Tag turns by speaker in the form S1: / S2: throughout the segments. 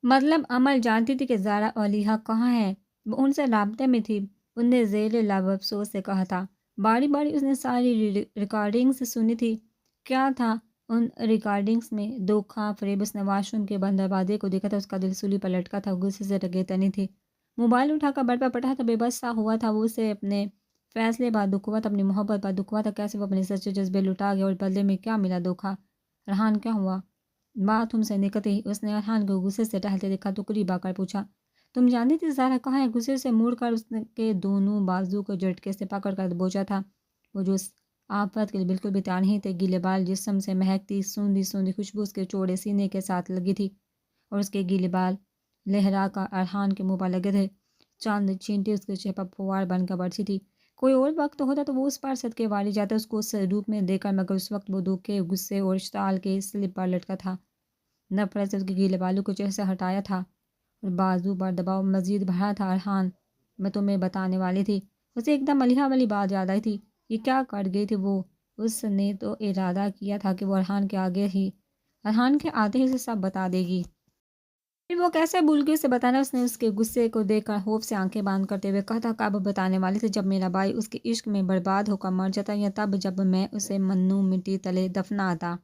S1: مطلب عمل جانتی تھی کہ زارا اور لیحہ کہاں ہے، وہ ان سے رابطے میں تھی۔ ان نے زیر لب افسوس سے کہا تھا۔ باری باری اس نے ساری ریکارڈنگز سنی تھی۔ کیا تھا ان ریکارڈنگز میں؟ دھوکہ فریب۔ اس نے واش روم کے بند دروازے کو دیکھا تھا، اس کا دل سولی پر لٹکا تھا، غصے سے رگیں تنی تھی۔ موبائل اٹھا کر بیڈ پر پڑھا تھا، بے بس سا ہوا تھا وہ، اسے اپنے فیصلے پر دکھ ہوا تھا، اپنی محبت پر دکھ ہوا تھا، کیسے وہ اپنے سچے جذبے لٹا گیا اور بدلے میں کیا ملا؟ دھوکہ۔ ارحان کیا ہوا؟ بات تم سے نکلتے ہی اس نے ارحان کو غصے سے ٹہلتے دیکھا تو قریب آ کر پوچھا، تم جانتی تھی زارا کہاں ہے؟ غصے سے مڑ کر اس کے دونوں بازو کو جھٹکے سے پکڑ کر دبوچا تھا۔ وہ جو اس آفت کے لیے بالکل بھی تیار نہیں تھے۔ گیلے بال جسم سے مہکتی سوندھی سوندھی خوشبو اس کے چوڑے سینے کے ساتھ لگی تھی اور اس کے گیلے بال لہرا کر ارحان کے منہ پر لگے تھے۔ چاند چینٹی اس کے چہرے پر پھوار بن کر برسی تھی۔ کوئی اور وقت ہوتا تو وہ اس پر صدقے واری جاتا اس کو اس روپ میں دیکھ کر، مگر اس وقت وہ دھوکے، غصے اور اشتعال کے سلب پر لٹکا تھا۔ نفرت سے اس کے گیلے بالوں کو چہرے سے ہٹایا تھا اور بازو پر دباؤ مزید بڑھا تھا۔ ارحان، میں تمہیں بتانے والی تھی۔ اسے ایک دم ملیحہ والی بات یاد آئی تھی۔ یہ کیا کر گئی تھی وہ؟ اس نے تو ارادہ کیا تھا کہ وہ ارحان کے آتے ہی اسے سب بتا دے گی۔ پھر وہ کیسے بھول گئی اسے بتانا؟ اس نے اس کے غصے کو دیکھ کر خوف سے آنکھیں بند کرتے ہوئے کہا تھا، کب بتانے والی تھی؟ جب میرا بھائی اس کے عشق میں برباد ہو کر مر جاتا، یا تب جب میں اسے منو مٹی تلے دفناتا؟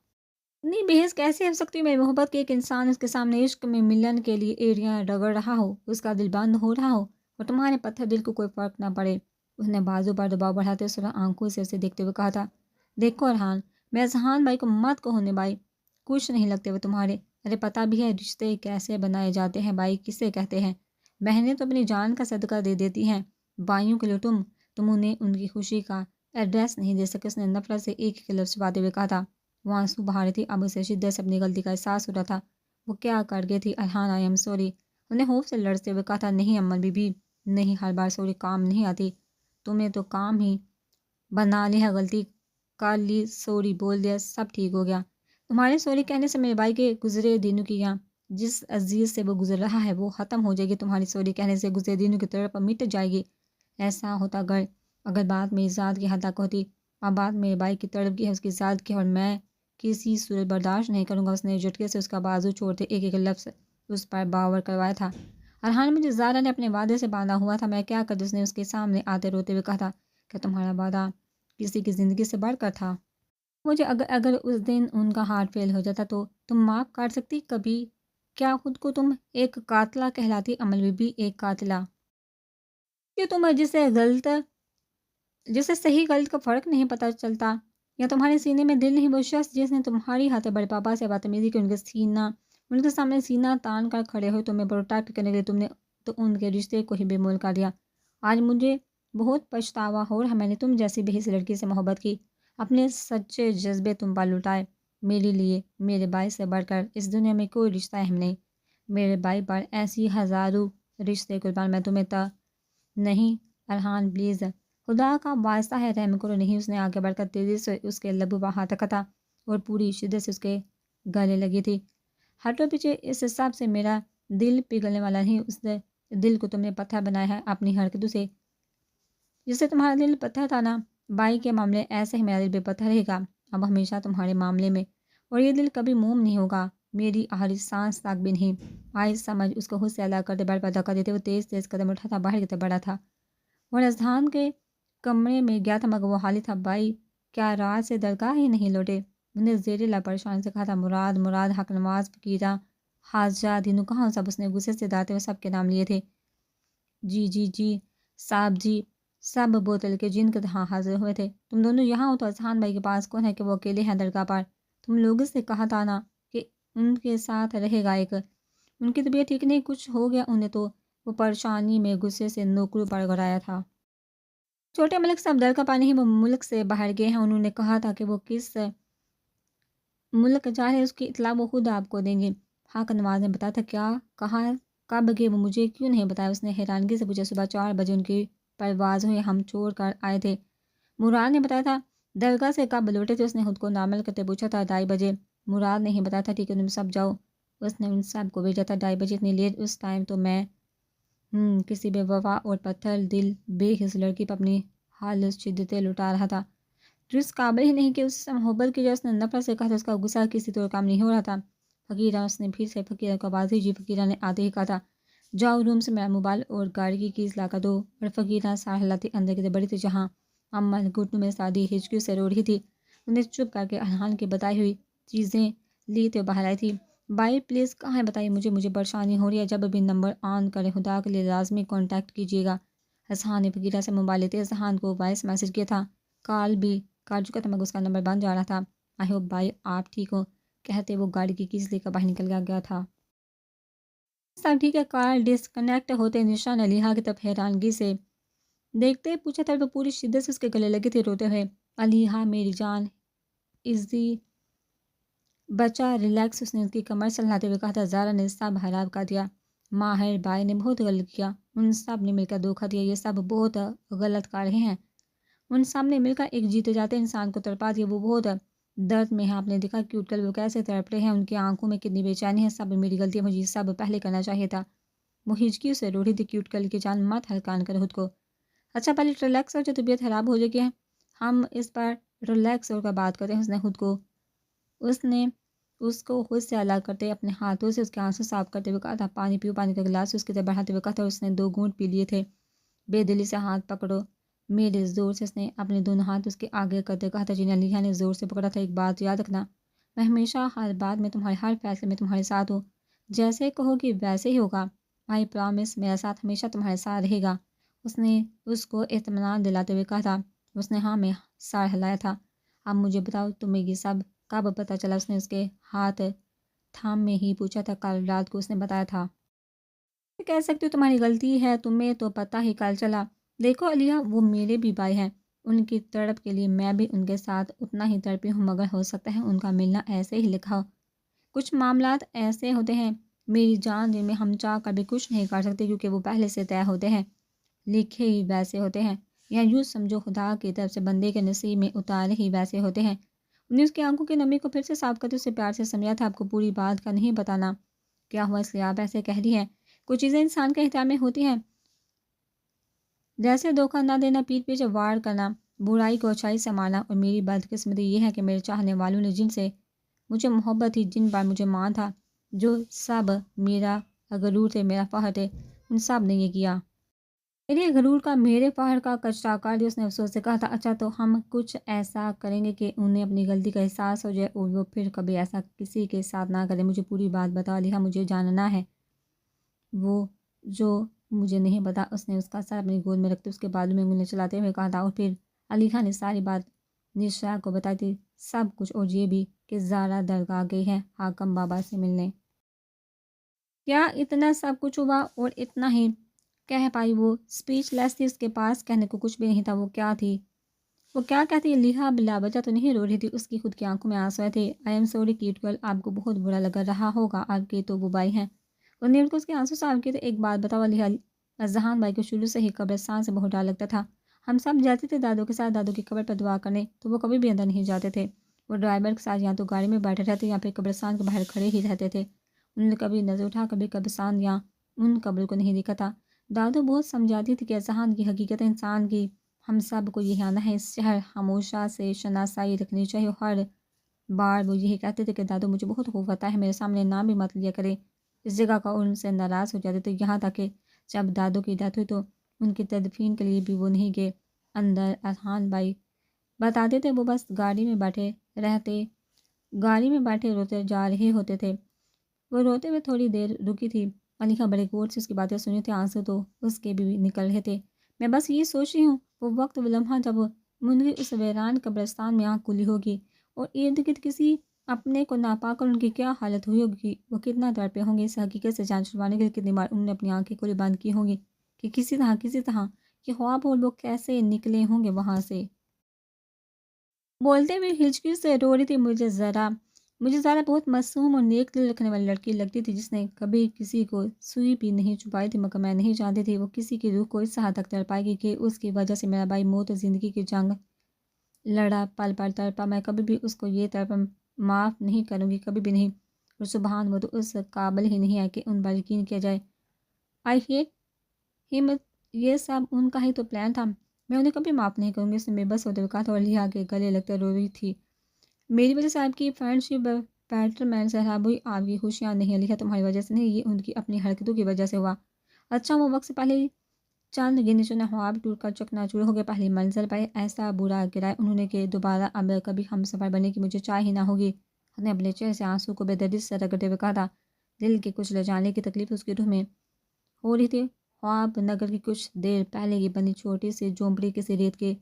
S1: اتنی بےحس کیسے ہو سکتی ہوں میری محبت کہ ایک انسان اس کے سامنے عشق میں ملن کے لیے ایڑیاں رگڑ رہا ہو، اس کا دل بند ہو رہا ہو اور تمہارے پتھر دل کو کوئی فرق نہ پڑے؟ اس نے بازو پر دباؤ بڑھاتے اس طرح آنکھوں سے اسے دیکھتے ہوئے کہا تھا، دیکھو ارحان، میں اذہان بھائی کو مت کہو نے بھائی، کچھ نہیں لگتے وہ تمہارے۔ ارے پتہ بھی ہے رشتے کیسے بنائے جاتے ہیں، بھائی کسے کہتے ہیں؟ بہنیں تو اپنی جان کا صدقہ دے دیتی ہیں، بھائیوں کے لیے تم انہیں ان کی خوشی کا ایڈریس نہیں دے سکے۔ اس نے نفرت سے ایک ایک لفظ چھپاتے ہوئے کہا تھا۔ وہ آنسو بہا رہی تھی، اب اسے شدت سے اپنی غلطی کا احساس ہو رہا تھا۔ وہ کیا کر گئی تھی؟ Arhan, I am sorry. انہوں نے خوف سے لرزتے ہوئے کہا تھا، نہیں اماں بی بی، نہیں، ہر بار سوری کام نہیں آتی، تمہیں تو کام ہی بنا لیا، غلطی کر لی، سوری بول دیا، سب ٹھیک ہو گیا۔ تمہارے سوری کہنے سے میرے بھائی کے گزرے دنوں کی، یا جس عزیز سے وہ گزر رہا ہے، وہ ختم ہو جائے گی۔ تمہاری سوری کہنے سے گزرے دنوں کی تڑپ مٹ جائے گی۔ ایسا ہوتا اگر بات میری ذات کی حد تک ہوتی، اب بات میرے بھائی کی تڑپ کی ہے، اس کی ذات کی، اور میں کسی صورت برداشت نہیں کروں گا۔ اس نے جھٹکے سے اس کا بازو چھوڑتے ایک ایک لفظ اس پر باور کروایا تھا۔ ارحان، مجھے زارا نے اپنے وعدے سے باندھا ہوا تھا، میں کیا کرتی؟ اس نے اس کے سامنے آتے روتے ہوئے کہا تھا، کیا تمہارا وعدہ کسی کی زندگی سے بڑھ کر تھا؟ مجھے اگر اس دن ان کا ہارٹ فیل ہو جاتا تو تم معاف کر سکتی کبھی؟ کیا خود کو تم ایک قاتلہ کہلاتی امل بی بی، ایک قاتلہ؟ کہ تم جسے صحیح غلط کا فرق نہیں پتہ چلتا، یا تمہارے سینے میں دل نہیں؟ وہ شخص جس نے تمہاری ہاتھ بڑے پاپا سے بدتمیزی کی، ان کے سامنے سینہ تان کر کھڑے ہوئے تمہیں پروٹیکٹ کرنے کے لیے، تم نے تو ان کے رشتے کو ہی بے مول کر دیا۔ آج مجھے بہت پچھتاوا ہو رہا، میں نے تم جیسی بے حس لڑکی سے محبت کی، اپنے سچے جذبے تم پر لٹائے۔ میرے لیے میرے بھائی سے بڑھ کر اس دنیا میں کوئی رشتہ اہم نہیں، میرے بھائی پر ایسی ہزاروں رشتے قربان، میں تمہیں نہیں۔ ارحان پلیز، خدا کا واسطہ ہے رحم کرو۔ نہیں۔ اس نے آگے بڑھ کر تیزی سے اس کے لبوں پر ہاتھ رکھا تھا اور پوری شدت سے اس کے گلے لگی تھی۔ ہٹو پیچھے، اس حساب سے میرا دل پگھلنے والا نہیں۔ اس دل کو تم نے پتھر بنایا ہے اپنی حرکتوں سے، جس سے تمہارا دل پتھر تھا نا، بھائی کے معاملے ایسے ہی میرا دل بھی پتھر رہے گا اب ہمیشہ تمہارے معاملے میں، اور یہ دل کبھی موم نہیں ہوگا، میری آخری سانس تک بھی نہیں۔ آئی سمجھ اس کو خود سے الگ کرتے بیڈ پر دھکا دیتے وہ تیز تیز قدم اٹھا تھا، باہر کی طرف بڑھا تھا اور اذہان کے کمرے میں گیا تھا، مگر وہ حالی تھا۔ بھائی کیا رات سے درگاہ ہی نہیں لوٹے؟ انہوں نے زیر لب پریشان سے کہا تھا۔ مراد حق نواز فقیرہ حاجہ دینو کہاں سب؟ اس نے غصے سے داتے ہوئے سب کے نام لیے تھے۔ جی صاحب جی، سب بوتل کے جن کے ہاں حاضر ہوئے تھے۔ تم دونوں یہاں ہو تو اذہان بھائی کے پاس کون ہے کہ وہ اکیلے ہیں درگاہ پر؟ تم لوگوں سے کہا تھا نا کہ ان کے ساتھ رہے گا، ایک ان کی طبیعت ٹھیک نہیں، کچھ ہو گیا انہیں تو؟ وہ پریشانی میں غصے سے نوکروں پر گھرایا تھا۔ چھوٹے ملک سے اب درگاہ پر نہیں، وہ ملک سے باہر گئے ہیں، انہوں نے کہا تھا کہ وہ کس ملک جا رہے ہیں اس کی اطلاع وہ خود آپ کو دیں گے۔ حق نواز نے بتایا تھا؟ کیا کہا؟ کب گئے وہ؟ مجھے کیوں نہیں بتایا؟ اس نے حیرانگی سے پوچھا۔ صبح 4 بجے ان کی پرواز ہوئی، ہم چھوڑ کر آئے تھے۔ مراد نے بتایا تھا۔ درگاہ سے کب لوٹے تھے؟ اس نے خود کو نارمل کرتے پوچھا تھا۔ 2:30 بجے۔ مراد نہیں بتایا تھا؟ ٹھیک ہے تم سب جاؤ۔ اس نے ان سب کو بھیجا تھا 2:30 بجے، اتنی لیٹ اس ٹائم تو میں کسی بے وفا اور پتھر دل بے حس لڑکی پر اپنی حال شدتیں لٹا رہا تھا جو اس قابل ہی نہیں کہ اس سے محبت کی جائے۔ اس نے نفرت سے کہا تھا۔ اس کا غصہ کسی طور کام نہیں ہو رہا تھا۔ فقیرہ، اس نے پھر سے فقیرہ کو آواز دی. جی. فقیرہ نے آتے ہی کہا تھا جاؤ روم سے میرا موبائل اور گاڑی کی کیس لا کر دو. اور فقیرہ سار ہلاتی اندر کی طرف بڑی تھی جہاں اماں گھٹنوں میں سادی ہچکیوں سے رو رہی تھی. انہیں چپ کر کے ارحان کی بتائی ہوئی چیزیں لی تو باہر آئی تھی. بائی پلیز کہاں ہے بتائیے مجھے پریشانی ہو رہی ہے. جب بھی نمبر آن کرے خدا کے لیے لازمی کانٹیکٹ کیجیے گا. اذہان نے فقیرہ سے موبائل لیتے اذہان کو وائس میسج کیا تھا. کال بھی کاٹ چکا تھا مگر اس کا نمبر بند جا رہا تھا. آئی ہوپ بھائی آپ ٹھیک ہو کہتے وہ گاڑی کی کیس لے کر باہر نکل گیا تھا. سب ٹھیک ہے. کال ڈسکنیکٹ ہوتے نشا نے علیحا کی طرف حیرانگی سے دیکھتے پوچھا تھا. وہ پوری شدت سے اس کے گلے لگی تھی روتے ہوئے. علیحا میری جان ایزی بچہ ریلیکس. اس نے اس کی کمر سے ہلاتے ہوئے کہا تھا. زارا نے سب خراب کر دیا. ماہر بھائی نے بہت غلط کیا. ان سب نے مل کر دھوکہ دیا. یہ سب بہت غلط کر رہے ہیں. ان سب نے مل کر ایک جیتے جاتے انسان کو تڑپا دیا. وہ بہت درد میں ہے. آپ نے دیکھا کیوٹ کر وہ کیسے تڑپ رہے ہیں. ان کی آنکھوں میں کتنی بے چینی ہے. سب میری غلطی ہے. مجھے سب پہلے کرنا چاہیے تھا. وہ ہچکیوں سے رو رہی تھی. کیوٹ کر کی جان مت ہلکان کر خود کو. اچھا پہلے ریلیکس ہو جو طبیعت خراب ہو جائے گی. ہم اس پر ریلیکس ہو کر بات کرتے ہیں. اس نے اس کو خود سے الگ کرتے اپنے ہاتھوں سے اس کے آنسو صاف کرتے ہوئے کہا تھا. پانی پیو. پانی کا گلاس اس کی طرف بڑھاتے ہوئے کہا تھا. اس نے 2 گھونٹ پی لیے تھے. بے دلی سے ہاتھ پکڑو میرے زور سے. اس نے اپنے دونوں ہاتھ اس کے آگے کرتے کہا تھا. جنہیں علیحا نے زور سے پکڑا تھا. ایک بات یاد رکھنا میں ہمیشہ ہر بات میں تمہارے ہر فیصلے میں تمہارے ساتھ ہوں. جیسے کہو گی ویسے ہی ہوگا. آئی پرامس میرا ساتھ ہمیشہ تمہارے ساتھ رہے گا. اس نے اس کو اطمینان دلاتے ہوئے کہا تھا. اس نے ہاں میں سار ہلایا تھا. اب مجھے بتاؤ تمہیں یہ سب کب پتہ چلا. اس نے اس کے ہاتھ تھام میں ہی پوچھا تھا. کل رات کو اس نے بتایا تھا. کہہ سکتی ہو تمہاری غلطی ہے. تمہیں تو پتہ ہی کل چلا. دیکھو علیحا وہ میرے بھی بھائی ہیں. ان کی تڑپ کے لیے میں بھی ان کے ساتھ اتنا ہی تڑپی ہوں. مگر ہو سکتا ہے ان کا ملنا ایسے ہی لکھا ہو. کچھ معاملات ایسے ہوتے ہیں میری جان جن میں ہم چاہ کر بھی کچھ نہیں کر سکتے کیونکہ وہ پہلے سے طے ہوتے ہیں. لکھے ہی ویسے ہوتے ہیں. یا یوں سمجھو خدا کی طرف سے بندے کے نصیب میں اتارے ہی ویسے ہوتے ہیں. انہوں نے اس کی آنکھوں کی نمی کو پھر سے صاف کرتے اسے پیار سے سمجھا تھا. آپ کو پوری بات کا نہیں بتانا کیا ہوا اس لیے آپ ایسے کہہ رہی ہیں. کچھ چیزیں انسان کے اختیار میں ہوتی ہیں جیسے دھوکہ نہ دینا, پیٹھ پیچھے وار کرنا, برائی کو اچھائی سے مارنا. اور میری بدقسمتی یہ ہے کہ میرے چاہنے والوں نے جن سے مجھے محبت تھی, جن پر مجھے مان تھا, جو سب میرا غرور تھے, میرا فخر تھے, ان سب نے یہ کیا. میرے غرور کا میرے فخر کا کچرا کر دیا. اس نے افسوس سے کہا تھا. اچھا تو ہم کچھ ایسا کریں گے کہ انہیں اپنی غلطی کا احساس ہو جائے اور وہ پھر کبھی ایسا کسی کے ساتھ نہ کرے. مجھے پوری بات بتا علیحا. مجھے جاننا ہے وہ جو مجھے نہیں پتا. اس نے اس کا سر اپنی گود میں رکھتے اس کے بالوں میں انگلیاں چلاتے ہوئے کہا تھا. اور پھر علیحا نے ساری بات نشا کو بتائی تھی. سب کچھ. اور یہ بھی کہ زارا درگاہ گئی ہے حاکم بابا سے ملنے. کیا اتنا سب کچھ ہوا اور اتنا ہی کہہ پائی. وہ اسپیچ لیس تھی. اس کے پاس کہنے کو کچھ بھی نہیں تھا. وہ کیا تھی وہ کیا کہتی. علیحا بلا وجہ تو نہیں رو رہی تھی. اس کی خود کی آنکھوں میں آنسو آئے تھے. I am sorry cute girl. آپ کو بہت برا لگ رہا ہوگا. آپ کے تو وہ بھائی ہیں. انہوں نے ان کو اس کے آنسو صاف کیے تھے. ایک بات بتاؤ علیحا. اذہان بھائی کو شروع سے ہی قبرستان سے بہت ڈر لگتا تھا. ہم سب جاتے تھے دادو کے ساتھ دادو کی قبر پر دعا کرنے تو وہ کبھی بھی اندر نہیں جاتے تھے. وہ ڈرائیور کے ساتھ یا تو گاڑی میں بیٹھے رہتے یا پھر قبرستان کے باہر کھڑے ہی رہتے تھے. انہوں نے کبھی نظر اٹھا کبھی قبرستان یا ان قبروں کو نہیں دیکھا تھا. دادو بہت سمجھاتی تھی کہ اذہان کی حقیقت انسان کی ہم سب کو یہی آنا ہے. اس شہر خاموشہ سے شناسائی رکھنی چاہیے. ہر بار وہ یہی کہتے تھے کہ دادو مجھے بہت خوف آتا ہے. میرے سامنے نام بھی مت لیا کرے اس جگہ کا. ان سے ناراض ہو جاتے تھے. یہاں تک کہ جب دادو کی ڈیتھ ہوئی تو ان کی تدفین کے لیے بھی وہ نہیں گئے اندر. اذہان بھائی بتاتے تھے وہ بس گاڑی میں بیٹھے روتے جا رہے ہوتے تھے. وہ روتے ہوئے تھوڑی دیر رکی تھی. علیحا بڑے غور سے اس کی باتیں سنی تھی. آنسو تو اس کے بھی نکل رہے تھے. میں بس یہ سوچ رہی ہوں وہ وقت وہ لمحہ جب منگی اس ویران قبرستان میں آنکھ کھلی ہوگی اور ارد گرد کسی اپنے کو نہ پا کر ان کی کیا حالت ہوئی ہوگی. وہ کتنا تڑپے ہوں گے. اس حقیقت سے جان چھڑوانے کے لیے کتنی بار انہوں نے اپنی آنکھیں کھلی بند کی ہوں گی کہ کسی طرح یہ خواب اور وہ کیسے نکلے ہوں گے وہاں سے. بولتے ہوئے ہچکی سے رو رہی تھی. مجھے ذرا بہت معصوم اور نیک دل رکھنے والی لڑکی لگتی تھی جس نے کبھی کسی کو سوئی بھی نہیں چھپائی تھی. مگر میں نہیں جانتی تھی وہ کسی کی روح کو اس حد تک تڑپائے گی کہ اس کی وجہ سے میرا بھائی موت اور زندگی کی جنگ لڑا پل پل تڑپا. میں کبھی بھی اس کو یہ تڑپ معاف نہیں کروں گی. کبھی بھی نہیں. اور سبحان وہ تو اس قابل ہی نہیں ہے کہ ان پر یقین کیا جائے. آئی ہیٹ ہم. یہ سب ان کا ہی تو پلان تھا. میں انہیں کبھی معاف نہیں کروں گی. اس نے بے بس ہوتے ہوئے کہا تھا. اور علیحا کے گلے لگتے رو رہی تھی. میری وجہ سے آپ کی فرینڈ شپ پیٹرمین سہراب ہوئی، آپ کی خوشیاں نہیں علیحدہ تمہاری وجہ سے نہیں، یہ ان کی اپنی حرکتوں کی وجہ سے ہوا۔ اچھا وہ وقت سے پہلے چند گنے چنے خواب ٹوٹ کر چکنا چور ہو گئے، پہلی منزل پر ایسا برا گرا انہوں نے کہ دوبارہ اب کبھی ہم سفر بننے کی مجھے چاہ ہی نہ ہوگی۔ اس نے اپنے چہرے سے آنسو کو بے دردی سے رگڑتے ہوئے کہا تھا، دل کے کچھ لے جانے کی تکلیف اس کی روح میں ہو رہی تھی۔ خواب نگر کی کچھ دیر پہلے کی بنی چھوٹی سی جھونپڑی کسی ریت کے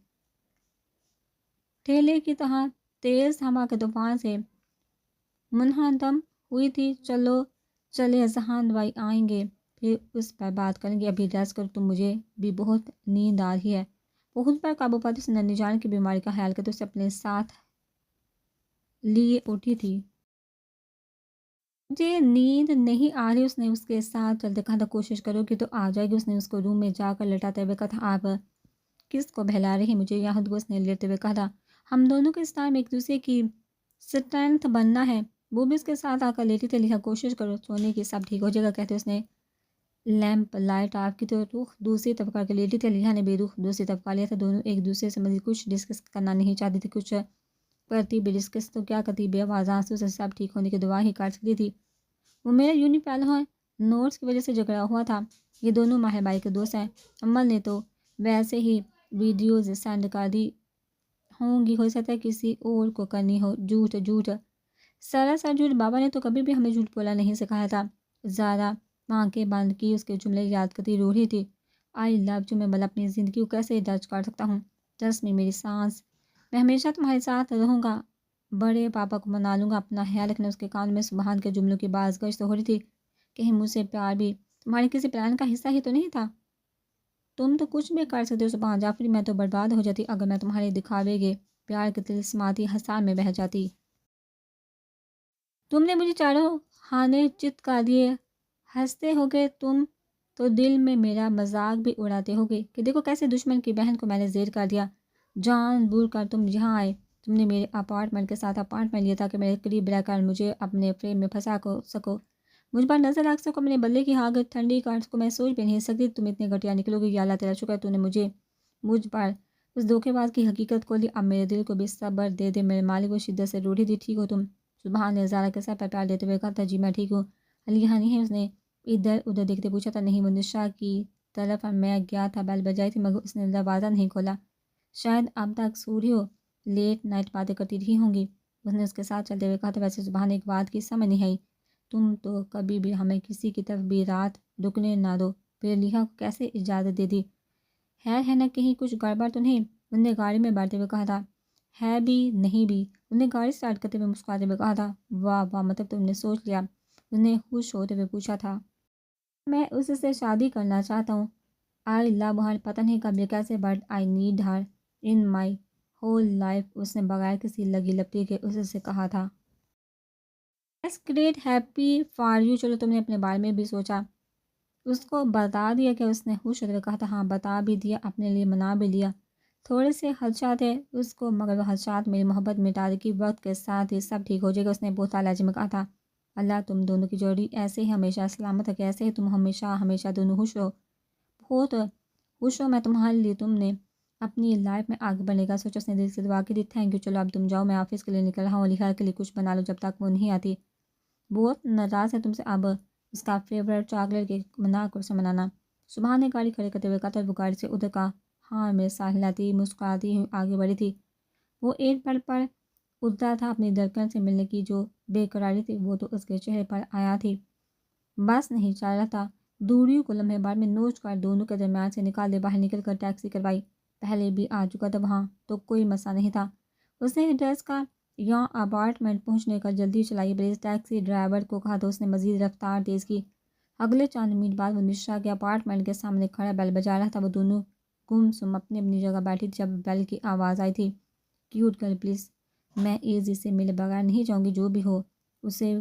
S1: ٹھیلے کی طرح تیز ہوا کے طوفان سے منہدم ہوئی تھی۔ چلو چلے ذہان بھائی آئیں گے، پھر اس پر بات کریں گے، ابھی ریسٹ کرو تم، مجھے بھی بہت نیند آ رہی ہے۔ وہ خود پر قابو پاتی اس ننھی جان کی بیماری کا خیال کرتے اسے اپنے ساتھ لیے اٹھی تھی۔ مجھے نیند نہیں آ رہی، اس نے اس کے ساتھ چلتے کہا تھا، کوشش کرو کہ تو آ جائے گی۔ اس نے اس کو روم میں جا کر لٹاتے ہوئے کہا تھا، آپ کس کو بہلا رہی مجھے یہاں کو؟ اس نے لیٹتے ہوئے کہا تھا، ہم دونوں کو اس ٹائم ایک دوسرے کی اسٹرینتھ بننا ہے۔ وہ بھی اس کے ساتھ آ کر لیٹی تھی، لکھا کوشش کرو سونے کی، سب ٹھیک ہو جائے گا کہتے اس نے لیمپ لائٹ آف کی تو رخ دوسری طرف کر کے لیٹی تھی، لیحا نے بھی رخ دوسری طرف کر لیا تھا۔ دونوں ایک دوسرے سے مزید کچھ ڈسکس کرنا نہیں چاہتی تھی، کچھ کرتی بھی ڈسکس تو کیا کرتی، بے آواز آنسو سے سب ٹھیک ہونے کی دعا ہی کر سکتی تھی۔ وہ میرا یونی پہلو ہے، نوٹس کی وجہ سے جھگڑا ہوا تھا، یہ دونوں ماہر بھائی کے دوست ہیں، عمل نے تو ویسے ہی ویڈیوز سینڈ کر دی ہوں گی، ہو سکتا ہے کسی اور کو کرنی ہو۔ جھوٹ جھوٹ سراسر جھوٹ، بابا نے تو کبھی بھی ہمیں جھوٹ بولا نہیں سکھایا تھا۔ زارا آنکھیں بند کی اس کے جملے یاد کرتی رو رہی تھی، آئی لو یو، میں بھلا اپنی زندگی کو کیسے جج کر سکتا ہوں؟ ٹرسٹ می میری سانس، میں ہمیشہ تمہارے ساتھ رہوں گا، بڑے پاپا کو منا لوں گا، اپنا خیال رکھنا۔ اس کے کان میں سبحان کے جملوں کی باز گشت ہو رہی تھی، کہیں مجھ سے پیار بھی تمہارے کسی پلان کا حصہ ہی تو نہیں تھا؟ تم تو کچھ بھی کر سکتے ہو سبحان جعفری، میں تو برباد ہو جاتی اگر میں تمہارے دکھاوے گے پیار کے طلسماتی حصار میں بہہ جاتی۔ تم نے مجھے چاروں خانے چت کر دیے، ہنستے ہو گے تم تو دل میں میرا مذاق بھی اڑاتے ہو گے کہ دیکھو کیسے دشمن کی بہن کو میں نے زیر کر دیا، جان بوجھ کر تم یہاں آئے، تم نے میرے اپارٹمنٹ کے ساتھ اپارٹمنٹ لیا تاکہ میرے قریب رہ کر مجھے اپنے فریم میں پھنسا سکو، مجھ پر نظر رکھ سکو، اپنے بدلے کی آگ ٹھنڈی کر سکو۔ میں سوچ بھی نہیں سکتی تم اتنے گھٹیا نکلو گے، یا اللہ تیرا شکر تو نے مجھ پر اس دھوکے باز کی حقیقت کو لی، اب میرے دل کو بھی صبر دے دے میرے مالک۔ وہ شدت سے روٹھی تھی، ٹھیک ہو تم؟ سبحان نے زارا کے سر پر پیار دیتے ہوئے کہا تھا، جی میں ٹھیک ہوں۔ علیحا نہیں ہے؟ اس نے ادھر ادھر دیکھتے پوچھا تھا۔ نہیں، وہ نشا کی طرف میں گیا تھا، بیل بجائی تھی مگر اس نے دروازہ نہیں کھولا، شاید اب تک سو رہی ہو، لیٹ نائٹ باتیں کرتی رہی ہوں گی۔ اس نے اس کے ساتھ چلتے ہوئے کہا تھا، ویسے سبحان ایک بات کی سمجھ نہیں آئی، تم تو کبھی بھی ہمیں کسی کی طرف بھی رات رکنے نہ دو، پھر علیحا کو کیسے اجازت دے دی؟ ہے نا کہیں کچھ گڑبڑ تو نہیں؟ انہوں نے گاڑی میں بیٹھتے ہوئے کہا تھا، ہے بھی نہیں بھی۔ انہوں نے گاڑی سٹارٹ کرتے ہوئے مسکراتے ہوئے کہا تھا، واہ واہ، مطلب تم نے سوچ لیا؟ انہوں نے خوش ہوتے ہوئے پوچھا تھا، میں اس سے شادی کرنا چاہتا ہوں، آئی لو ہر، پتہ نہیں کب یہ کیسے، but I need her in my whole life. اس نے بغیر کسی لگی لپٹی کے اس سے کہا تھا، that's great, happy for you, چلو تم نے اپنے بارے میں بھی سوچا، اس کو بتا دیا کہ اس نے خوش ہوتے ہوئے کہا تھا، ہاں بتا بھی دیا، اپنے لیے منا بھی لیا، تھوڑے سے خدشات ہے اس کو مگر وہ خدشات میری محبت مٹا دے گی، وقت کے ساتھ ہی سب ٹھیک ہو جائے گا۔ اس نے بہت لہجے میں کہا تھا، اللہ تم دونوں کی جوڑی ایسے ہی ہمیشہ سلامت رکھے، ایسے ہی تم ہمیشہ دونوں خوش رہو، بہت خوش ہو میں تمہارے لیے، تم نے اپنی لائف میں آگے بڑھنے کا سوچا۔ اس نے دل سے دعا کی تھی، تھینک یو، چلو اب تم جاؤ، میں آفس کے لیے نکل رہا ہوں، علیحا کے لیے کچھ بنا لو جب تک وہ نہیں آتی، بہت ناراض ہے تم سے، اب اس کا فیوریٹ چاکلیٹ کیک بنا کر اسے منانا۔ سبحان نے گاڑی کھڑے کرتے ہوئے کہا تھا، وہ گاڑی سے ادھر کا ہاں میرے ساتھ ہلاتی مسکراتی ہوئی آگے بڑھی تھی۔ وہ ایک پل پر اترا تھا، اپنی دھڑکن سے ملنے کی جو بے قراری تھی وہ تو اس کے چہرے پر آیا تھی، بس نہیں چل رہا تھا، دوریوں کو لمحے بار میں نوچ کر دونوں کے درمیان سے نکال دے، باہر نکل کر ٹیکسی کروائی، پہلے بھی آ چکا تھا وہاں تو کوئی مسئلہ نہیں تھا۔ اس نے ایڈریس کا یا اپارٹمنٹ پہنچنے کا جلدی چلائی، پلیز ٹیکسی ڈرائیور کو کہا تو اس نے مزید رفتار تیز کی۔ اگلے چند منٹ بعد وہ نشا کے اپارٹمنٹ کے سامنے کھڑا بیل بجا رہا تھا، وہ دونوں گم سم اپنی اپنی جگہ بیٹھی تھی جب بیل کی آواز آئی تھی، کیوٹ گرل پلیز، میں ایزی سے ملے بغیر نہیں جاؤں گی، جو بھی ہو اسے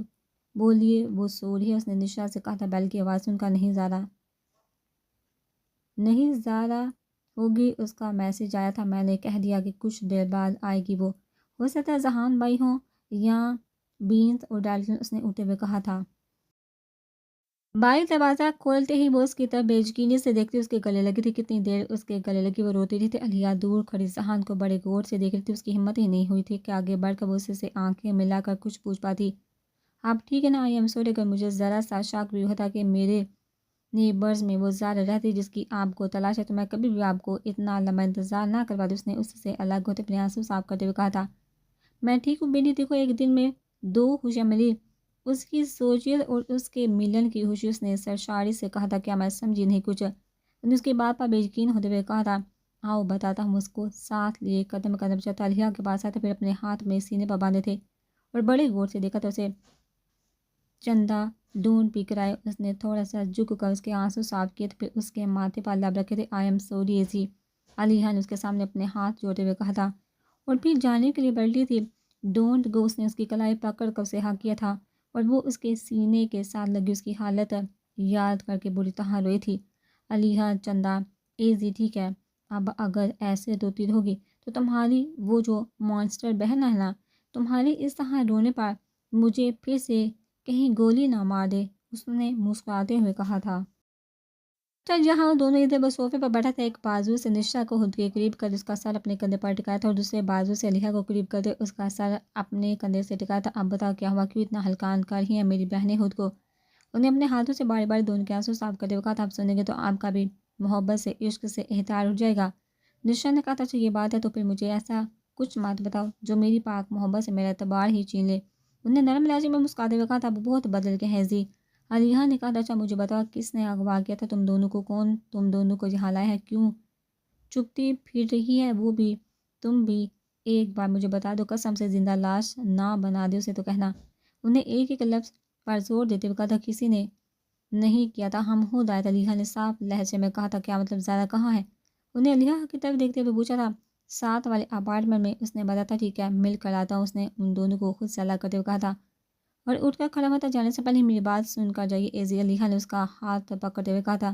S1: بولیے وہ سو رہی ہے۔ اس نے نشا سے کہا تھا، بیل کی آواز سن کر نہیں زارا ہوگی، اس کا میسج آیا تھا، میں نے کہہ دیا کہ کچھ دیر بعد آئے گی وہ، ہو سکتا ہے ذہان بھائی ہوں یا بینت اور ڈالٹن، اس نے اٹھتے ہوئے کہا تھا۔ بائی دروازہ کھولتے ہی وہ اس کی طرف بے یقینی سے دیکھتی، اس کے گلے لگی تھی، کتنی دیر اس کے گلے لگی، وہ روتی رہی تھی۔ علیحا دور کھڑی ذہان کو بڑے غور سے دیکھ رہی تھی، اس کی ہمت ہی نہیں ہوئی تھی کہ آگے بڑھ کر وہ اس سے آنکھیں ملا کر کچھ پوچھ پاتی۔ آپ ٹھیک ہے نا؟ آئی ایم سوری، اگر مجھے ذرا سا شک بھی ہوتا کہ میرے نیبرز میں وہ زیادہ رہتی جس کی آپ کو تلاش ہے تو میں کبھی بھی آپ کو اتنا لمبا انتظار نہ کرواتی۔ اس نے اس سے الگ ہوتے اپنے آنسو صاف کرتے ہوئے کہا تھا۔ میں ٹھیک ہوں بیٹی، دیکھو ایک دن میں 2 خوشیاں ملی، اس کی سوچیت اور اس کے ملن کی خوشی۔ اس نے سرشاری سے کہا تھا، کیا میں سمجھی نہیں کچھ؟ انہوں نے اس کی بات پر بے یقین ہوتے ہوئے کہا تھا، آؤ بتاتا ہوں۔ اس کو ساتھ لیے قدم قدم چلتا علیحا کے پاس آیا تھا، پھر اپنے ہاتھ میں سینے پر باندھے تھے اور بڑے غور سے دیکھا تھا اسے۔ چندہ ڈھونڈ پی کر آئے۔ اس نے تھوڑا سا جھک کر اس کے آنسو صاف کیے تو پھر اس کے ماتھے پر لب رکھے تھے۔ آئی ایم سوری ایزی، علیحا نے اس کے سامنے اپنے ہاتھ جوڑتے ہوئے کہا تھا اور پھر جانے کے لیے بلٹی تھی۔ ڈونٹ گو، اس نے اس کی کلائی پکڑ کر اسے ہاں کیا تھا اور وہ اس کے سینے کے ساتھ لگی اس کی حالت یاد کر کے بری طرح روئی تھی۔ علیحا، چندہ ایزی ٹھیک ہے، اب اگر ایسے روتی رہوگی تو تمہاری وہ جو مانسٹر بہن ہے نا، تمہاری اس طرح رونے پر مجھے پھر سے کہیں گولی نہ مار دے، اس نے مسکراتے ہوئے کہا تھا۔ جہاں دونوں ادھر بس صوفے پر بیٹھا تھا، ایک بازو سے نشا کو خود کے قریب کر اس کا سر اپنے کندھے پر ٹکایا تھا اور دوسرے بازو سے علیحا کو قریب کرتے اس کا سر اپنے کندھے سے ٹکایا تھا۔ اب بتاؤ کیا ہوا، کیوں اتنا ہلکان کر رہی ہیں میری بہنیں خود کو؟ انہیں اپنے ہاتھوں سے باری باری دونوں کے آنسو صاف کرتے ہوئے کہا تھا، آپ سنیں گے تو آپ کا بھی محبت سے، عشق سے احترام اٹھ جائے گا۔ نشا نے کہا تھا، اچھا یہ بات ہے تو پھر مجھے ایسا کچھ مت بتاؤ جو میری پاک محبت سے میرا اعتبار ہی چھین لے۔ انہیں نرم لہجے میں مسکراتے ہوئے کہا تھا، وہ بہت بدل کے ہیں زی۔ علیحا نے کہا تھا، اچھا مجھے بتاؤ کس نے اغوا کیا تھا تم دونوں کو، کون تم دونوں کو یہاں لایا ہے، کیوں چپتی پھر رہی ہے وہ بھی، تم بھی؟ ایک بار مجھے بتا دو، قسم سے زندہ لاش نہ بنا دے اسے تو کہنا۔ انہیں ایک ایک لفظ پر زور دیتے ہوئے کہا تھا، کسی نے نہیں کیا تھا، ہم خود آئے تھے۔ علیحا نے صاف لہجے میں کہا تھا، کیا مطلب، زیادہ کہاں ہے؟ انہیں علیحا کی طرف دیکھتے ہوئے پوچھا تھا، ساتھ والے اپارٹمنٹ میں۔ اس نے بتایا تھا، ٹھیک ہے مل کر آتا ہوں۔ اس نے ان دونوں کو خود سے الگ کرتے ہوئے کہا تھا اور اٹھ کر کھڑا ہوتا، جانے سے پہلے میری بات سن کر جائیے ایزی۔ علیحا نے اس کا ہاتھ پکڑتے ہوئے کہا تھا،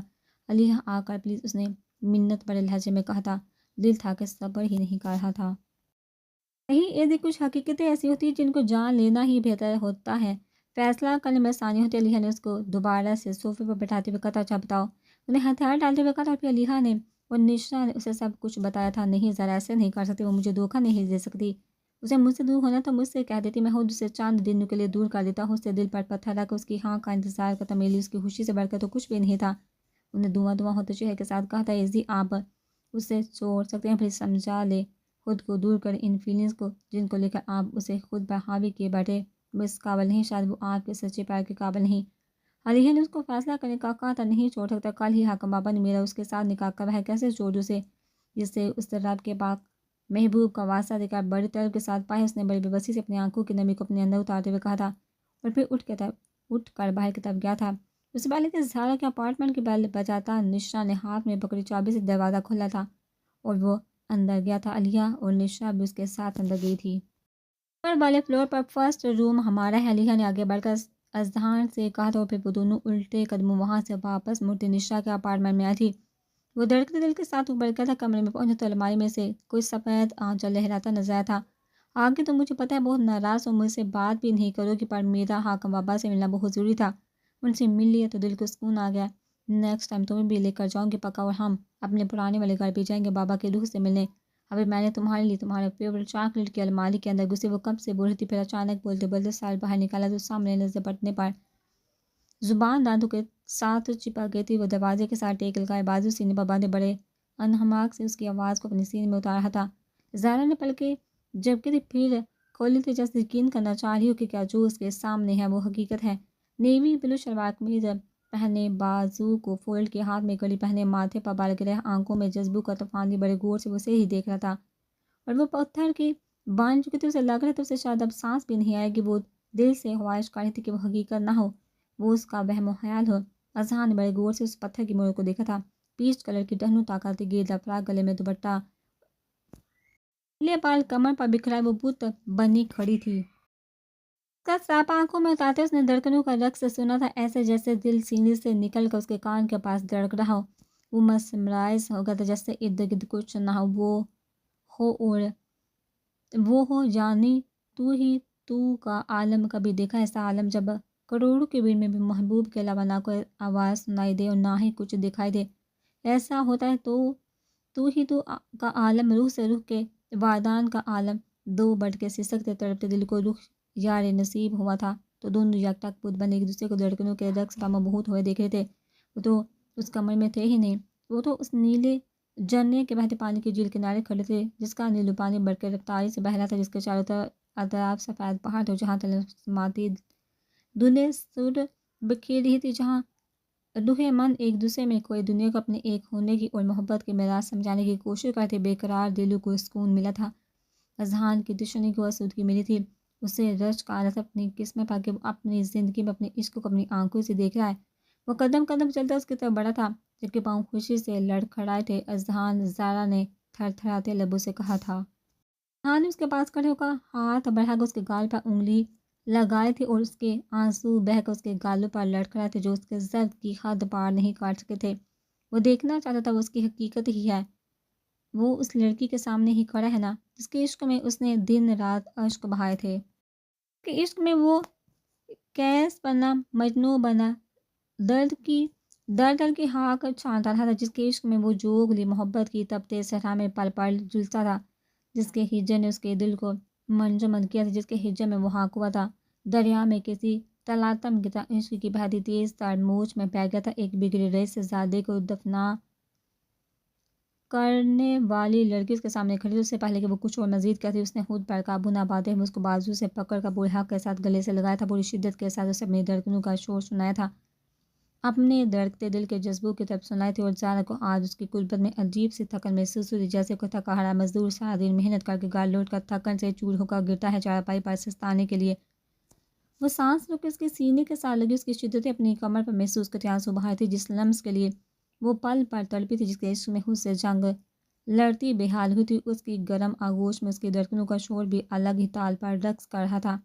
S1: علیحا آ کر پلیز، اس نے منت بڑے لہجے میں کہا تھا، دل تھا کہ صبر ہی نہیں کر رہا تھا۔ نہیں ایزی، کچھ حقیقتیں ایسی ہوتی ہیں جن کو جان لینا ہی بہتر ہوتا ہے، فیصلہ کرنے میں آسانی ہوتی ہے۔ علیحا نے اس کو دوبارہ سے صوفے پر بٹھاتے ہوئے کہا تھا، اچھا بتاؤ۔ انہیں ہتھیار ڈالتے ہوئے کہا تھا، پھر علیحا نے اور نشا نے اسے سب کچھ بتایا تھا۔ نہیں ذرا ایسے نہیں کر سکتی، وہ مجھے دھوکہ نہیں دے سکتی۔ اسے مجھ سے دور ہونا تو مجھ سے کہہ دیتی، میں خود اسے چند دنوں کے لیے دور کر دیتا ہوں۔ اس سے دل پر پتھر رکھ اس کی ہاں کا انتظار کرتا، میری اس کی خوشی سے بڑھ کر تو کچھ بھی نہیں تھا۔ انہیں دھواں دھواں ہوتے چہرے کے ساتھ کہا تھا، ایزی آپ اسے چھوڑ سکتے ہیں، پھر سمجھا لے خود کو دور کر ان فیلنگز کو جن کو لے کر آپ اسے خود پر حاوی کیے بیٹھے۔ وہ اس قابل نہیں، شاید وہ آپ کے سچے پیار کے قابل نہیں۔ علیحا نے اس کو فیصلہ کرنے کا کہا تھا، نہیں چھوڑ سکتا، کل ہی حاکم بابا نے میرا اس کے ساتھ نکاح کرا ہے، کیسے چھوڑ دوں اسے جس سے اس رب کے پاک محبوب کا واسطہ دے کر بڑی طلب کے ساتھ پائے۔ اس نے بڑی بے بسی سے اپنی آنکھوں کی نمی کو اپنے اندر اتارتے ہوئے کہا تھا اور پھر اٹھ کر باہر کی طرف گیا تھا۔ اس سے پہلے کہ زہرا کے اپارٹمنٹ کی بیل بجاتا، نشا نے ہاتھ میں پکڑی چابی سے دروازہ کھولا تھا اور وہ اندر گیا تھا۔ علیحا اور نشا بھی اس کے ساتھ اندر گئی تھی۔ اوپر والے فلور پر فرسٹ روم ہمارا ہے، علیحا نے آگے بڑھ کر اذہان سے کہا تھا اور پھر وہ دونوں الٹے قدموں وہاں سے واپس مڑتی نشا کے اپارٹمنٹ میں آئی تھی۔ وہ دھڑکتے دل کے ساتھ اوپر گیا تھا، کمرے میں پہنچا تو الماری میں سے کوئی سفید آنچل لہراتا نظر آیا تھا۔ آگے تو مجھے پتہ ہے بہت ناراض ہو، مجھ سے بات بھی نہیں کرو گی، پر میرا حاکم بابا سے ملنا بہت ضروری تھا۔ ان سے مل لیا تو دل کو سکون آ گیا۔ نیکسٹ ٹائم تمہیں بھی لے کر جاؤں گی پکا، اور ہم اپنے پرانے والے گھر بھی جائیں گے بابا کے روح سے ملنے۔ ابھی میں نے تمہارے لیے تمہارے فیوریٹ چاکلیٹ کی الماری کے اندر گھسے وہ کب سے بول رہی تھی، پھر اچانک بولتے بولتے سال باہر نکالا تو سامنے نظر پڑنے پر زبان دانتوں کے ساتھ چپک گئی تھی۔ وہ دروازے کے ساتھ ٹیک لگائے بازو سینے پر باندھے بڑے انہماک سے اس کی آواز کو اپنے سینے میں اتار رہا تھا۔ زہرا نے پلکیں جھپکی تھی، پھر کھولی تھی جیسے یقین کرنا چاہ رہی ہو کہ کیا جو اس کے سامنے ہے وہ حقیقت ہے۔ نیوی بلو شلوار قمیض پہنے، بازو کو فولڈ کے، ہاتھ میں گھڑی پہنے، ماتھے پر بال گرے، آنکھوں میں جذبوں کا طوفان لی، بڑے غور سے اسے ہی دیکھ رہا تھا اور وہ پتھر کی بن چکی تھی۔ اسے لگ رہا تھا اسے شاید اب سانس بھی نہیں آئے گی۔ وہ دل سے خواہش کر رہی تھی کہ وہ حقیقت نہ ہو، وہ اس کا وہم و خیال ہو۔ اذہان نے بڑے غور سے اس پتھر کی مور کو دیکھا تھا، پیچ کلر کی ٹہنوں طاقتی گیلا فراق، گلے میں دوپٹہ، نیلے بال کمر پر بکھرائے، وہ بت بنی کھڑی تھی۔ کا صاف آنکھوں میں اتارتے اس نے دھڑکنوں کا رقص سنا تھا، ایسے جیسے دل سینے سے نکل کر اس کے کان کے پاس دھڑک رہا ہو۔ وہ مسمرائز ہو گیا تھا، جیسے ارد گرد کچھ نہ ہو، وہ ہو اور وہ ہو جانی تو ہی تو کا عالم۔ کبھی دیکھا ایسا عالم جب کروڑوں کی بھیڑ میں بھی محبوب کے علاوہ نہ کوئی آواز سنائی دے اور نہ ہی کچھ دکھائی دے؟ ایسا ہوتا ہے تو ہی تو کا عالم، روح سے روح کے وادان کا عالم۔ دو بڑھ کے سسکتے تڑپتے دل کو روح یار نصیب ہوا تھا تو دونوں یکٹک پت بن ایک دوسرے کو لڑکیوں کے رقص کا مبہوت ہوئے دیکھ رہے تھے۔ وہ تو اس کمرے میں تھے ہی نہیں، وہ تو اس نیلے جھرنے کے بہتے پانی کے جھیل کنارے کھڑے تھے، جس کا نیلو پانی بڑھ کے رفتاری سے بہ رہا تھا، جس کے چاروں اطراف سفید پہاڑ تھے، جہاں تلسماتی دنیا سر بکھیر رہی تھی، جہاں روحے من ایک دوسرے میں کوئی دنیا کو اپنے ایک ہونے کی اور محبت کے معراج سمجھانے کی کوشش کرتے۔ بے قرار دلوں کو سکون ملا تھا، اذہان کی دشمنی کو آسودگی ملی تھی۔ اسے رشک آ رہا تھا اپنی قسمت پر کہ وہ اپنی زندگی میں اپنے عشق کو اپنی آنکھوں سے دیکھ رہا ہے۔ وہ قدم قدم چلتا اس کی طرف بڑھا تھا، جب کہ پاؤں خوشی سے لڑکھڑائے تھے۔ اذہان، زارا نے تھر تھراتے لبوں سے کہا تھا۔ اذہان نے اس کے پاس کھڑے ہو کر ہاتھ بڑھا کر اس کے گال پر انگلی لگائے تھے اور اس کے آنسو بہہ کر اس کے گالوں پر لڑکھڑائے تھے، جو اس کے زرد کی حد پار نہیں کر سکے تھے۔ وہ دیکھنا چاہتا تھا، وہ اس کی حقیقت ہی ہے، وہ اس لڑکی کے سامنے ہی کھڑا ہے نا، جس کے عشق میں اس نے دن رات اشک بہائے تھے، کہ عشق میں وہ کیس بنا، مجنوں بنا، درد کی ہاک چھانتا رہا تھا، جس کے عشق میں وہ جوگلی محبت کی تپتے صحرا میں پل پل جھلستا تھا، جس کے ہجر نے اس کے دل کو منجمد کیا تھا، جس کے ہجر میں وہ ہاک ہوا تھا، دریا میں کسی تلاتم کی طرح عشق کی بہتی تیز تر موج میں بہہ گیا تھا۔ ایک بگڑے رئیس سے زادے کو دفنا کرنے والی لڑکی اس کے سامنے کھڑی تھی۔ اس سے پہلے کہ وہ کچھ اور مزید کہتی، اس نے خود پر قابو نہ پاتے ہوئے اس کو بازو سے پکڑ کر پورے حق کے ساتھ گلے سے لگایا تھا، پوری شدت کے ساتھ اسے اپنی دھڑکنوں کا شور سنایا تھا، اپنے دھڑکتے دل کے جذبوں کی طرف سنائے تھے۔ اور زارا کو آج اس کی قربت میں عجیب سی تھکن محسوس ہوئی، جیسے کوئی تھکا ہارا مزدور سارا دن محنت کر کے گھر لوٹ کر تھکن سے چور ہو کر گرتا ہے چارپائی پر سستانے کے لیے۔ وہ سانس روک کے اس کے سینے کے ساتھ لگی اس کی شدتیں اپنی کمر پر محسوس کرتی آنسو بہائے تھی، جس لمس کے لیے وہ پل پر تڑپی تھی، جس کے عشق میں خود سے جنگ لڑتی بے حال ہوئی تھی۔ اس کی گرم آغوش میں اس کی دھڑکنوں کا شور بھی الگ ہی تال پر رقص کر رہا تھا۔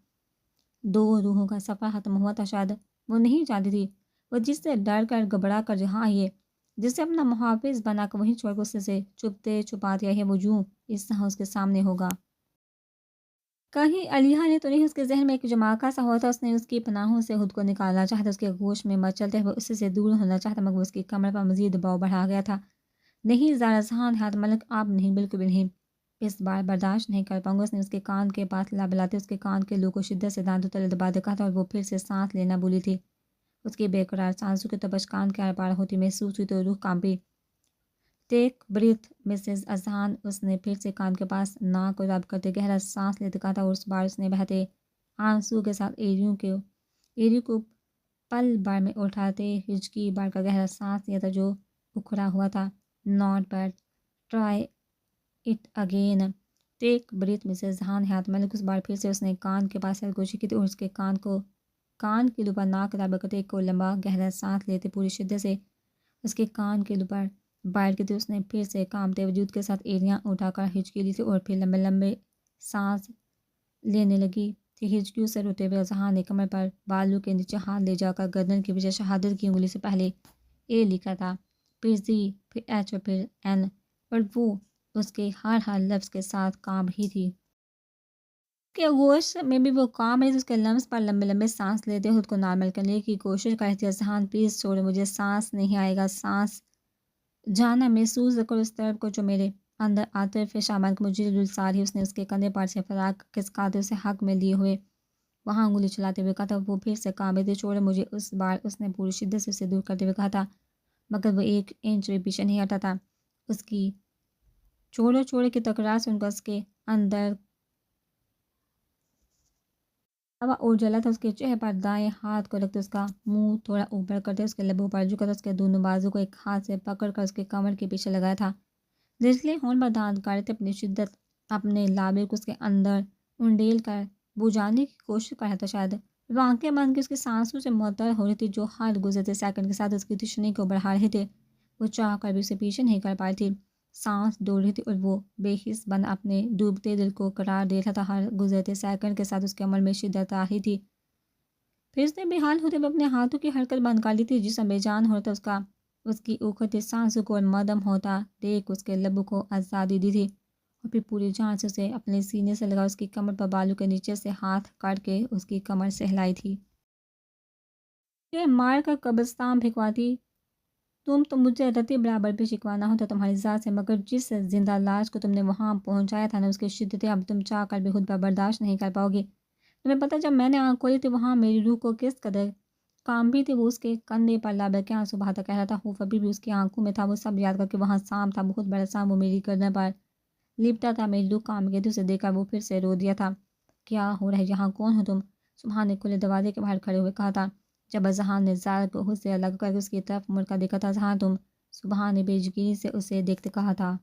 S1: دو روحوں کا سفر ختم ہوا تھا، شاید وہ نہیں جانتی تھی، وہ جس سے ڈر کر گھبرا کر جہاں آئی ہے، جسے اپنا محافظ بنا کر وہیں چھوڑ کر اس سے چھپتے چھپاتے آئی ہے، وہ یوں اس طرح اس کے سامنے ہوگا۔ کہیں علیحا نے تو نہیں اس کے ذہن میں ایک جماکہ سا ہوا تھا، اس نے اس کی پناہوں سے خود کو نکالنا چاہتا، اس کے گوش میں مچلتے ہوئے اس سے دور ہونا چاہتا، مگر اس کی کمر پر مزید دباؤ بڑھا گیا تھا۔ نہیں زارا، اذہان ہاتھ ملک، آپ نہیں، بالکل بھی نہیں، اس بار برداشت نہیں کر پاؤں گا۔ اس نے اس کے کان کے پاس لابلاتے اس کے کان کے لو کو شدت سے دانتوں تلے دباتے کہا تھا، اور وہ پھر سے سانس لینا بھولی تھی۔ اس کی بے قرار سانسوں کی تپش کان کے آر پار ہوتی محسوس ہوئی تو روح کانپی۔ ٹیک بریتھ مسز اذہان، اس نے پھر سے کان کے پاس ناک کو رب کرتے گہرا سانس لیتے کہا تھا، اور اس بار اس نے بہتے آنسو کے ساتھ ایریوں کو پل بھر میں اٹھاتے ہچکی بھر کر گہرا سانس لیا تھا، جو اکھڑا ہوا تھا۔ Not bad, try it again, take breath Mrs Azhan, ہاتھ ملک۔ اس بار پھر سے اس نے کان کے پاس سرگوشی کی تھی، اور اس کے کان کے لو پر ناک رب کرتے ایک کو لمبا گہرا سانس لیتے پوری شدت سے اس کے کان کے لو پر بیٹھ گئی تھی۔ اس نے پھر سے کانپتے وجود کے ساتھ ایڑیاں اٹھا کر ہچکی لی تھی، اور پھر لمبے لمبے سانس لینے لگی تھی۔ ہچکیوں سے روتے ہوئے اذہان نے کمر پر بالوں کے نیچے ہاتھ لے جا کر گردن کی پیچھے شہادت کی انگلی سے پہلے اے لکھا تھا، پھر زی، پھر ایچ اور پھر این، اور وہ اس کے ہر لفظ کے ساتھ کانپ رہی تھی۔ کہ گوشت میں بھی وہ کام رہی تھی، اس کے لمس پر لمبے لمبے سانس لیتے خود کو نارمل کرنے کی کوشش کر رہی تھی۔ اذہان پلیز چھوڑے مجھے، سانس نہیں آئے گا، سانس جانا محسوس کرو اس طرف کو جو میرے اندر عاطف شامل کو مجھے للسا رہی۔ اس نے اس کے کندھے پر سے فراق کھسکاتے اسے حق میں لیے ہوئے وہاں انگلی چلاتے ہوئے کہا تھا، وہ پھر سے کانپ رہی تھی، چھوڑے مجھے۔ اس بار اس نے پوری شدت سے اسے دور کرتے ہوئے کہا تھا، مگر وہ ایک انچ بھی پیچھے نہیں ہٹا تھا۔ اس کی چھوڑے کی تکرار سن کر اس کے اندر ہوا اور جلا تھا۔ اس کے چہرے پر دائیں ہاتھ کو رکھتے، اس کا منہ تھوڑا اوپر کرتے اس کے لبوں پر جھکا تھا، اس کے دونوں بازو کو ایک ہاتھ سے پکڑ کر اس کے کمر کے پیچھے لگایا تھا، نچلے ہونٹ پر دانت کاٹے تھے، اپنی شدت اپنے لابے کو اس کے اندر انڈیل کر بجھانے کی کوشش کر رہا تھا۔ شاید وہ آنکھیں بند کے اس کی سانسوں سے معطل ہو رہی تھی، جو ہر گزرتے سیکنڈ کے ساتھ اس کی تشنی کو بڑھا رہے تھے۔ وہ چاہ کر بھی اسے پیچھے نہیں کر پائی تھی، سانس دوڑ رہی تھی، اور وہ بے حس بن اپنے ڈوبتے دل کو قرار دے رہا تھا۔ ہر گزرتے سیکنڈ کے ساتھ اس کے عمل میں شدت آ رہی تھی۔ پھر اس نے بے حال ہوتے ہوئے اپنے ہاتھوں کی حرکت بند کر لی تھی، جسم بے جان ہو رہا تھا۔ اس کی اکھڑتی سانسوں کو اور مدم ہوتا دیکھ اس کے لبوں کو آزادی دی تھی، اور پھر پوری جان سے اسے اپنے سینے سے لگا، اس کی کمر پر بالوں کے نیچے سے ہاتھ کاٹ کے اس کی کمر سہلائی تھی۔ یہ مار کر قبرستان بھگواتی، تم تو مجھے رتی برابر بھی شکوانا ہوتا تمہاری ذات سے، مگر جس زندہ لاش کو تم نے وہاں پہنچایا تھا نا، اس کی شدتیں اب تم چاہ کر بھی خود پر برداشت نہیں کر پاؤ گی۔ تمہیں پتہ جب میں نے آنکھ کھولی تھی وہاں میری روح کو کس قدر کام بھی تھی. وہ اس کے کندھے پر لابے کے آنسو بہاتا کہہ رہا تھا. خوف ابھی بھی اس کی آنکھوں میں تھا. وہ سب یاد کر کے وہاں سانپ تھا, بہت بڑا سانپ. وہ میری گردن پر لپٹا تھا. میری روح کام گئی تھی. اسے دیکھا وہ پھر سے رو دیا تھا. کیا ہو رہا ہے یہاں, کون ہو تم؟ سبحان نے کھلے دروازے کے باہر کھڑے ہوئے کہا تھا. جب اذہان نے زار کو خود سے الگ کر اس کی طرف مڑ کر دیکھا تھا. جہاں تم؟ سبحان نے بے یقینی سے اسے دیکھتے کہا تھا.